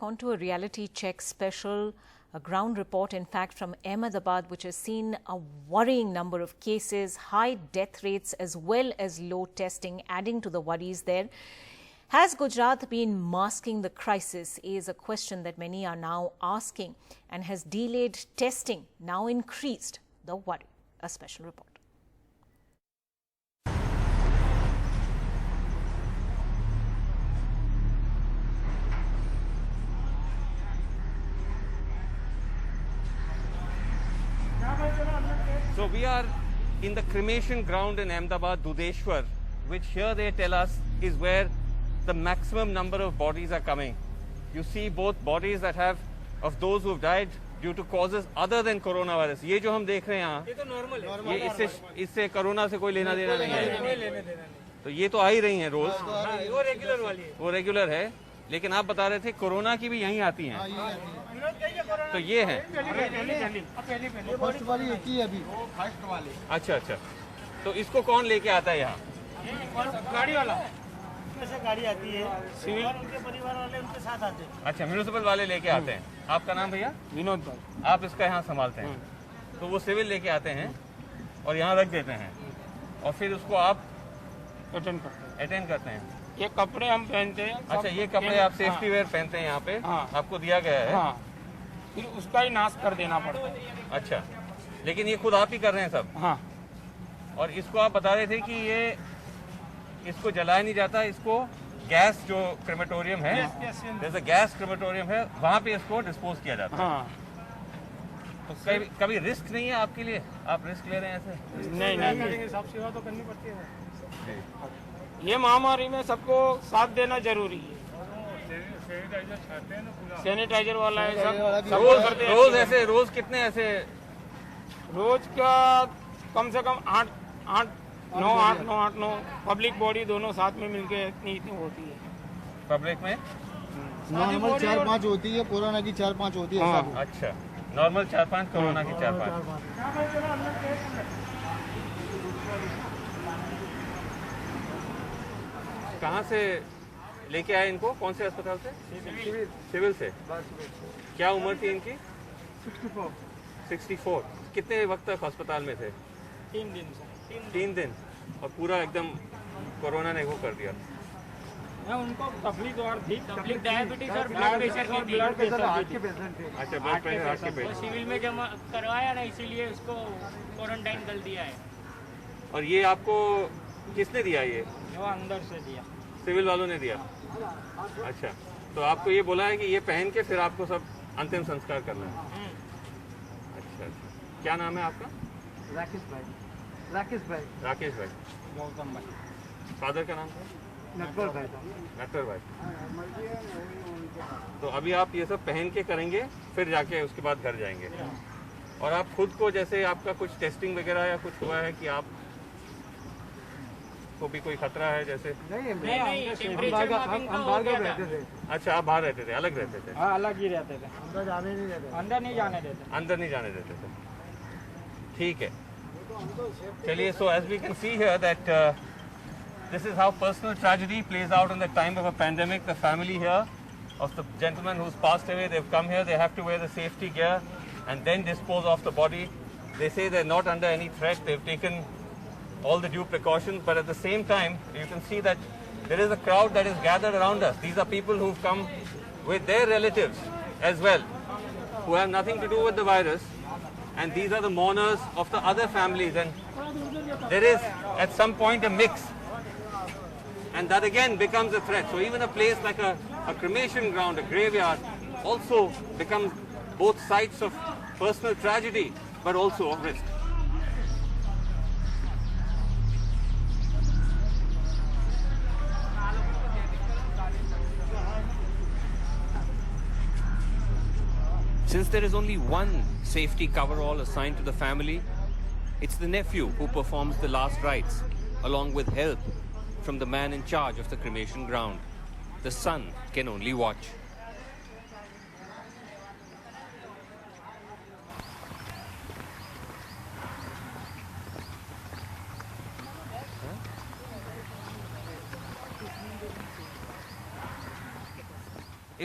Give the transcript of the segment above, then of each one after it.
on to a reality check special, a ground report, in fact, from Ahmedabad, which has seen a worrying number of cases, high death rates, as well as low testing, adding to the worries there. Has Gujarat been masking the crisis is a question that many are now asking, and has delayed testing now increased the worry? A special report. So we are in the cremation ground in Ahmedabad, Dudeshwar, which here they tell us is where the maximum number of bodies are coming. You see both bodies that have of those who have died due to causes other than coronavirus. ये जो हम देख रहे हैं यहाँ, ये तो normal है। ये इससे कोरोना से कोई लेना देना नहीं है। तो ये तो आ ही रही हैं रोज। वो रेगुलर वाली है। वो रेगुलर है, लेकिन आप बता रहे थे कोरोना की भी यहीं आती हैं। तो ये है फर्स्ट वाली एक ही अभी। अच्छा अच्छा। तो इसको कौन लेके आता है यहाँ? गाड़ी वाला से गाड़ी आती है, सिविल उनके परिवार वाले उनके साथ आते हैं। अच्छा, म्यूनिसिपल वाले लेके आते हैं। आपका नाम भैया? विनोद भाई। आप इसका यहाँ संभालते हैं। तो वो सिविल लेके आते हैं और यहाँ रख देते हैं और फिर उसको आप अटेंड करते हैं। ये कपड़े हम पहनते हैं। अच्छा, ये कपड़े आप सेफ्टी वेयर पहनते हैं यहाँ पे? आपको दिया गया है। फिर उसका ही नाश कर देना पड़ता है। अच्छा, लेकिन ये खुद आप ही कर रहे हैं सब? हाँ। और इसको आप बता रहे थे कि ये इसको जलाया नहीं जाता, इसको गैस जो क्रेमेटोरियम है, जैसे गैस क्रेमेटोरियम है, वहाँ पे इसको डिस्पोज किया जाता है। तो कभी रिस्क नहीं है आपके लिए? आप रिस्क ले रहे हैं ऐसे? नहीं, साफ सेवा तो करनी पड़ती है। ये महामारी में सबको साथ देना जरूरी है। सैनिटाइजर वाला है सब रोज ऐसे रोज कितने ऐसे? रोज का कम से कम 8 9 पब्लिक बॉडी दोनों साथ में मिलके इतनी होती है। पब्लिक में नॉर्मल 4-5 होती है, कोरोना की 4-5 होती है। अच्छा, नॉर्मल 4-5, कोरोना की 4-5। कहाँ से लेके आए इनको? कौन से अस्पताल से? सिविल से। क्या उम्र थी इनकी? 64। कितने वक्त तक अस्पताल में थे? 3 दिन। 3 दिन। और पूरा एकदम कोरोना ने वो कर दिया। उनको तकलीफ और थी, तकलीफ डायबिटीज और ब्लड प्रेशर की थी। हार्ट के पेशेंट थे। अच्छा, ब्लड प्रेशर, हार्ट के वो पेशेंट। सिविल में जमा करवाया ना, इसीलिए उसको क्वारंटाइन कर दिया है। और ये आपको किसने दिया? ये वो अंदर से दिया, सिविल वालों ने दिया। अच्छा, तो आपको ये बोला है कि ये पहन के फिर आपको सब अंतिम संस्कार करना है? अच्छा। क्या नाम है आपका? राकेश भाई। गौतम भाई। फादर का नाम था? नटवर भाई। तो अभी आप ये सब पहन के करेंगे, फिर जाके उसके बाद घर जाएंगे। और आप खुद को, जैसे आपका कुछ टेस्टिंग वगैरह या कुछ हुआ है कि आप को भी कोई खतरा है जैसे? नहीं, हम बाहर रहते थे। अच्छा, आप बाहर रहते थे, अलग रहते थे? हाँ, अलग ही रहते थे। अंदर नहीं जाने देते थे। ठीक है, चलिए। So as we can see here that this is how personal tragedy plays out in the time of a pandemic. The family here of the gentleman who's passed away, they've come here, they have to wear the safety gear and then dispose of the body. They say they're not under any threat, they've taken all the due precautions, but at the same time you can see that there is a crowd that is gathered around us. These are people who've come with their relatives as well, who have nothing to do with the virus, and these are the mourners of the other families, and there is at some point a mix, and that again becomes a threat. So even a place like a cremation ground, a graveyard, also becomes both sites of personal tragedy but also of risk. Since there is only one safety coverall assigned to the family, it's the nephew who performs the last rites, along with help from the man in charge of the cremation ground. The son can only watch.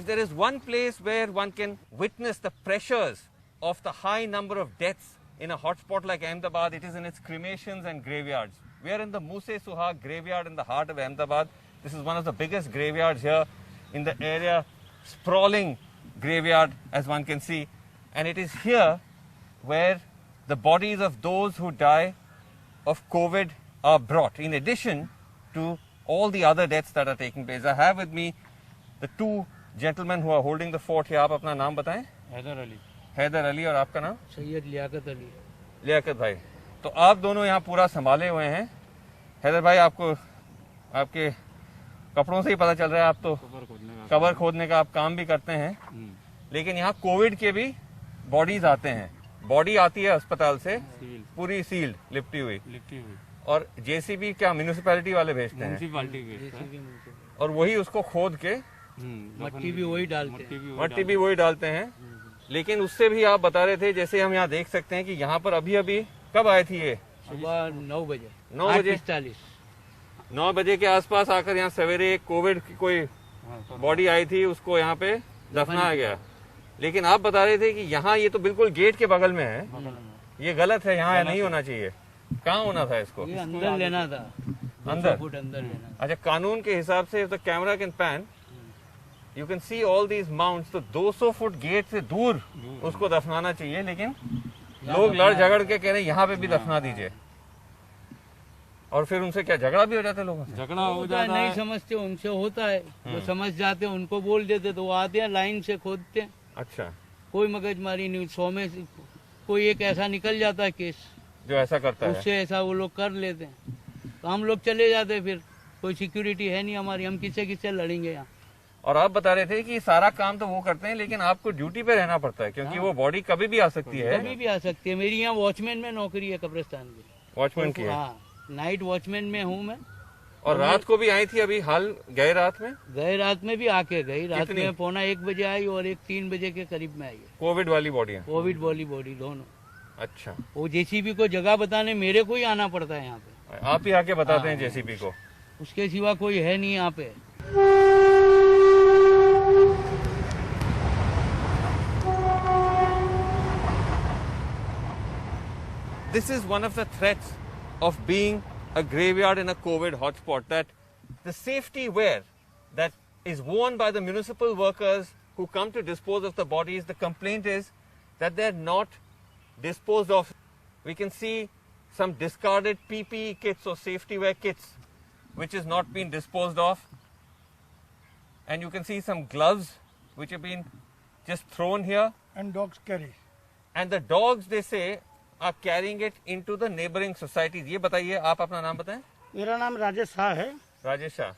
if there is one place where one can witness the pressures of the high number of deaths in a hotspot like Ahmedabad, it is in its cremations and graveyards. We are in the Muse Suhag graveyard in the heart of Ahmedabad. This is one of the biggest graveyards here in the area, sprawling graveyard as one can see. And it is here where the bodies of those who die of COVID are brought, in addition to all the other deaths that are taking place. I have with me the two gentlemen who are holding the fort here. आप अपना नाम बताएं? हैदर अली, हैदर अली, और आपका नाम? सैयद लियाकत अली। लियाकत भाई। तो आप दोनों यहाँ पूरा संभाले हुए हैं। हैदर भाई, आपको आपके कपड़ों से ही पता चल रहा है आप तो कबर खोदने का आप काम भी करते हैं, लेकिन यहाँ कोविड के भी बॉडीज आते हैं। बॉडी आती है अस्पताल से पूरी सील्ड, लिपटी हुई, और जेसीबी क्या म्यूनिसिपैलिटी वाले भेजते हैं, और वही उसको खोद के मट्टी भी वही डालते हैं। लेकिन उससे भी आप बता रहे थे, जैसे हम यहाँ देख सकते हैं कि यहाँ पर अभी अभी कब आए थी ये? सुबह 9 बजे, 9 बजे के आसपास आकर यहाँ सवेरे कोविड की कोई बॉडी आई थी, उसको यहाँ पे दफनाया गया। लेकिन आप बता रहे थे कि यहाँ ये तो बिल्कुल गेट के बगल में है, ये गलत है, यहाँ नहीं होना चाहिए। कहाँ होना था इसको? ये अंदर लेना था, अंदर। अंदर लेना। अच्छा, कानून के हिसाब से the camera can pan, you can see all these mounts, तो 200 फुट गेट से दूर उसको दफनाना चाहिए, लेकिन लोग लड़ झगड़ के कह रहे हैं यहाँ पे भी दफना दीजिए। और फिर उनसे क्या झगड़ा भी हो जाता है लोगों से? झगड़ा हो जाता है, नहीं समझते उनसे होता है, जो समझ जाते हैं उनको बोल देते तो वो आते हैं, लाइन से खोदते हैं। अच्छा, कोई मगजमारी नहीं, 100 में से कोई एक ऐसा निकल जाता है केस, जो ऐसा करता है, उससे ऐसा वो लोग कर लेते हैं, तो हम लोग चले जाते हैं। फिर कोई सिक्योरिटी है नहीं हमारी, हम किससे लड़ेंगे यहाँ। और आप बता रहे थे कि सारा काम तो वो करते हैं, लेकिन आपको ड्यूटी पे रहना पड़ता है, क्योंकि वो बॉडी कभी भी आ सकती है। कभी भी आ सकती है। मेरी यहाँ वॉचमैन में नौकरी है कब्रिस्तान की, वॉचमैन की है। हाँ, नाइट वॉचमैन में हूँ मैं। और रात को भी आई थी, अभी हाल गए रात में भी आके गई, रात में 1:45 बजे आई और एक 3 बजे के करीब में आई है। कोविड वाली बॉडी है? कोविड वाली बॉडी दोनों। अच्छा, वो जेसीबी को जगह बताने मेरे को ही आना पड़ता है यहाँ पे। आप ही आके बताते हैं जेसीबी को? उसके सिवा कोई है नहीं यहाँ पे। This is one of the threats of being a graveyard in a COVID hotspot, that the safety wear that is worn by the municipal workers who come to dispose of the bodies, the complaint is that they're not disposed of. We can see some discarded PPE kits or safety wear kits which is not been disposed of, and you can see some gloves which have been just thrown here, and dogs carry. and the dogs, they say, are carrying it into the neighboring societies. ये बताइए, आप अपना नाम बताएं। मेरा नाम राजेश शाह है। राजेश शाह।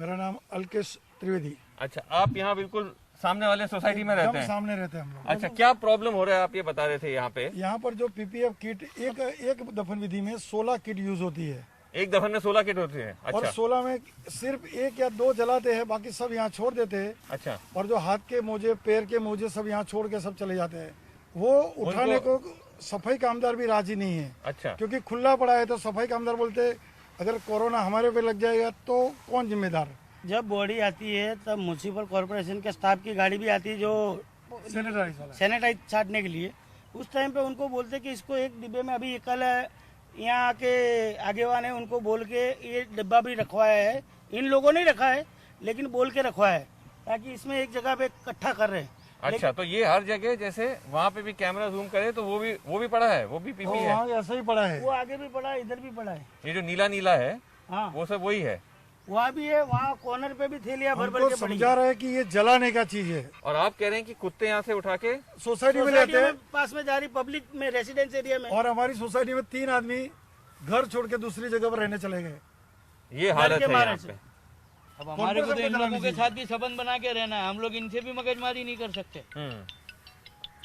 मेरा नाम अलकेश त्रिवेदी। अच्छा, आप यहाँ बिल्कुल सामने वाले सोसाइटी में रहते एकदम हैं? सामने रहते हैं हम लोग। अच्छा, क्या प्रॉब्लम हो रहा है आप ये बता रहे थे यहाँ पे? यहाँ पर जो पीपीएफ किट एक दफन विधि में 16 किट यूज होती है। एक दफन में 16 किट होती है? और अच्छा, 16 में सिर्फ 1 या 2 जलाते हैं, बाकी सब यहाँ छोड़ देते हैं। अच्छा, और जो हाथ के मोजे, पैर के मोजे सब यहाँ छोड़ के सब चले जाते हैं। वो उठाने को सफाई कामदार भी राजी नहीं है। अच्छा, क्योंकि खुला पड़ा है, तो सफाई कामदार बोलते अगर कोरोना हमारे पे लग जाएगा तो कौन जिम्मेदार। जब बॉडी आती है तब म्यूनसिपल कॉर्पोरेशन के स्टाफ की गाड़ी भी आती है जो सैनिटाइज छाटने के लिए। उस टाइम पे उनको बोलते कि इसको एक डिब्बे में, अभी कल यहाँ के आगे वाले उनको बोल के ये डिब्बा भी रखवाया है, इन लोगों ने रखा है लेकिन बोल के रखवाया है ताकि इसमें एक जगह पे इकट्ठा कर रहे हैं। अच्छा, तो ये हर जगह जैसे वहाँ पे भी कैमरा जूम करे तो वो भी पड़ा है, वो भी पीपी है? वहाँ ऐसा ही पड़ा है, वो आगे भी पड़ा है, इधर भी पड़ा है। ये जो नीला नीला है, हाँ, वो सब वही है? वहाँ भी है, वहाँ कॉर्नर पे भी थैलियाँ भर भर के पड़ी समझा रहे हैं कि ये जलाने का चीज है। और आप कह रहे हैं कि कुत्ते यहाँ से उठा के सोसाइटी में लेते हैं, पास में जा रही पब्लिक में, रेसिडेंस एरिया में। और हमारी सोसाइटी में 3 आदमी घर छोड़ के दूसरी जगह पर रहने चले गए। ये हालत है यहाँ पे। अब हमारे को तो इन लोगों के साथ भी संबंध बना के रहना है, हम लोग इनसे भी मगजमारी नहीं कर सकते।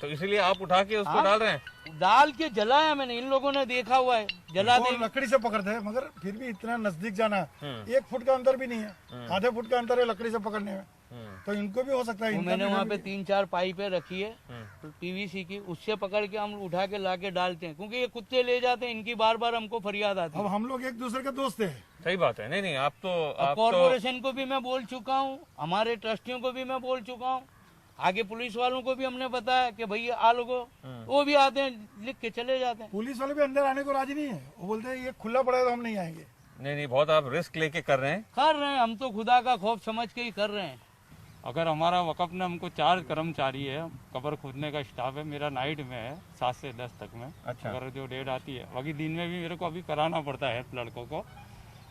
तो इसलिए आप उठा के उसको डाल रहे हैं? डाल के जलाया मैंने, इन लोगों ने देखा हुआ है, जलाते वो लकड़ी से पकड़ते हैं, मगर फिर भी इतना नजदीक जाना, 1 फुट का अंतर भी नहीं है, आधे फुट का अंतर है लकड़ी से पकड़ने में, तो इनको भी हो सकता है। मैंने वहाँ पे 3-4 पाइपें रखी है, पीवीसी की, उससे पकड़ के हम उठा के ला के डालते हैं, क्योंकि ये कुत्ते ले जाते हैं, इनकी बार बार हमको फरियाद आती अब है। हम लोग एक दूसरे के दोस्त हैं। सही बात है। नहीं नहीं, आप तो कॉर्पोरेशन को भी मैं बोल चुका हूँ, हमारे ट्रस्टियों को भी मैं बोल चुका हूँ, आगे पुलिस वालों को भी हमने बताया कि भैया आ लोगो, वो भी आते हैं, लिख के चले जाते हैं। पुलिस वाले भी अंदर आने को राजी नहीं है, वो बोलते हैं ये खुला पड़ा है तो हम नहीं आएंगे। नहीं नहीं, बहुत आप रिस्क लेके कर रहे हैं। हम तो खुदा का खौफ समझ के ही कर रहे हैं। अगर हमारा वक़्फ़ ने हमको 4 कर्मचारी है, कब्र खोदने का स्टाफ है, मेरा नाइट में है 7 से 10 तक में। अच्छा। अगर जो डेट आती है, बाकी दिन में भी मेरे को अभी कराना पड़ता है लड़कों को,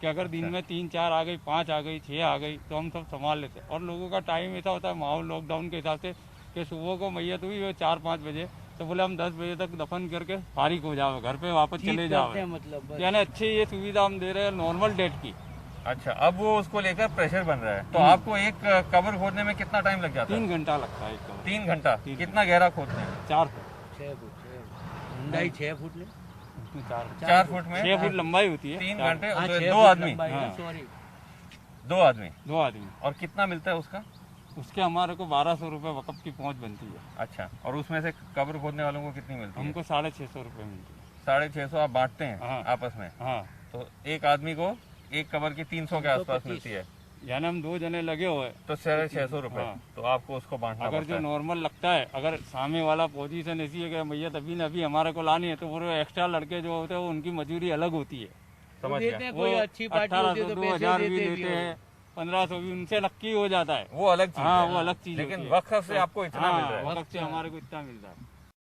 कि अगर दिन में 3-4 आ गई, 5 आ गई, 6 आ गई तो हम सब संभाल लेते हैं। और लोगों का टाइम ऐसा होता है माहौल लॉकडाउन के हिसाब से कि सुबह को मैयत हुई 4-5 बजे तो बोले हम 10 बजे तक दफन करके फारिग हो जाओ, घर पे वापस चले जाओ। मतलब यानी अच्छी ये सुविधा हम दे रहे हैं नॉर्मल डेट की। अच्छा, अब वो उसको लेकर प्रेशर बन रहा है, तो आपको एक कब्र खोदने में कितना टाइम लग जाता है? 3 घंटा लगता है एक कब्र। 3 घंटा। कितना गहरा खोदते हैं? 4 फुट, 6 फुट, ऊंचाई 6 फुट ले, 4 फुट में 6 फुट लंबाई होती है। 3 घंटे। हाँ, 6 दो फुट आदमी, लंबाई है, हाँ। सॉरी। 2 आदमी। 2 आदमी। और कितना मिलता है उसका? उसके हमारे को 1200 रुपये वक़्फ़ की पहुंच बनती है। अच्छा, और उसमें से कब्र खोदने वालों को कितनी मिलती है? हमको 650 रुपये मिलती है। 650 आप बांटते हैं हाँ। आपस में? हाँ, तो एक आदमी को एक कब्र की 300 के आसपास मिलती है, यानी हम 2 जने लगे हुए। तो 650 रुपए। हाँ। तो आपको उसको बांटना अगर पड़ता जो है। नॉर्मल लगता है, अगर सामने वाला पोजीशन ऐसी है कि भैया तभी न अभी हमारे को लानी है, तो वो एक्स्ट्रा लड़के जो होते हैं वो उनकी मजदूरी अलग होती है। समझ देते गया। हैं, वो कोई अच्छी पार्टी होती है 1800, तो पैसे 2000 भी देते देते हैं, 1500 भी उनसे लक्की हो जाता है। वो अलग चीज हाँ, है। वो अलग चीज लेकिन होती है। वक्फ से आपको इतना मिल रहा है। वक़्फ़ से हमारे को इतना मिलता है।